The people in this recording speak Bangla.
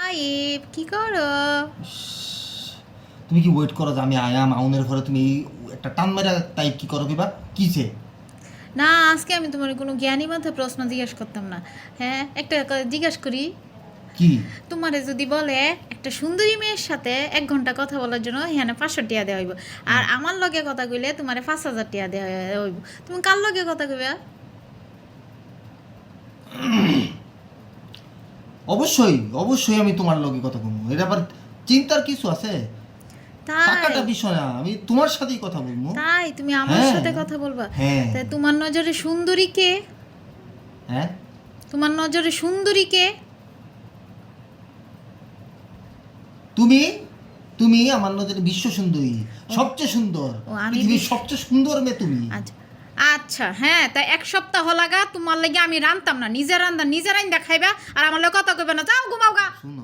আইব কি করো? তুমি কি ওয়েট করো যে আমি আয়াম আউনের ঘরে তুমি এই একটা টান মেরা টাইপ কি করো কিবা কিছে? না, আজকে আমি তোমার কোনো জ্ঞানী মাথায় প্রশ্ন জিজ্ঞেস করতাম না। হ্যাঁ, একটা জিজ্ঞেস করি। কি তোমারে যদি বলে একটা সুন্দরী মেয়ের সাথে 1 ঘন্টা কথা বলার জন্য হ্যাঁ 500 টাকা দেওয়া হইব, আর আমার লগে কথা কইলে তোমার 5,000 টাকা দেওয়া হইব, তুমি কার লগে কথা কইবা? অবশ্যই অবশ্যই আমি তোমার লগে কথা বলবো, এটা আবার চিন্তার কিছু আছে? তাই? টাকাটা বিষয় না, আমি তোমার সাথেই কথা বলবো। তাই তুমি আমার হ্যাঁ। সাথে কথা বলবা? হ্যাঁ। তাই তোমার নজরে সুন্দরী কে? হ্যাঁ, তোমার নজরে সুন্দরী কে? তুমি তুমি আমার নজরে বিশ্ব সুন্দরী, সবচেয়ে সুন্দর, ও, আমি পৃথিবীর সবচেয়ে সুন্দর মেয়ে তুমি। আচ্ছা আচ্ছা, হ্যাঁ, তাই 1 সপ্তাহ লাগা তোমার লাগে আমি রানতাম না, নিজে রান্দা নিজে রান্দা খাইবা আর আমার লগে কথা কইবা না, যাও ঘুমাও গা। শোনো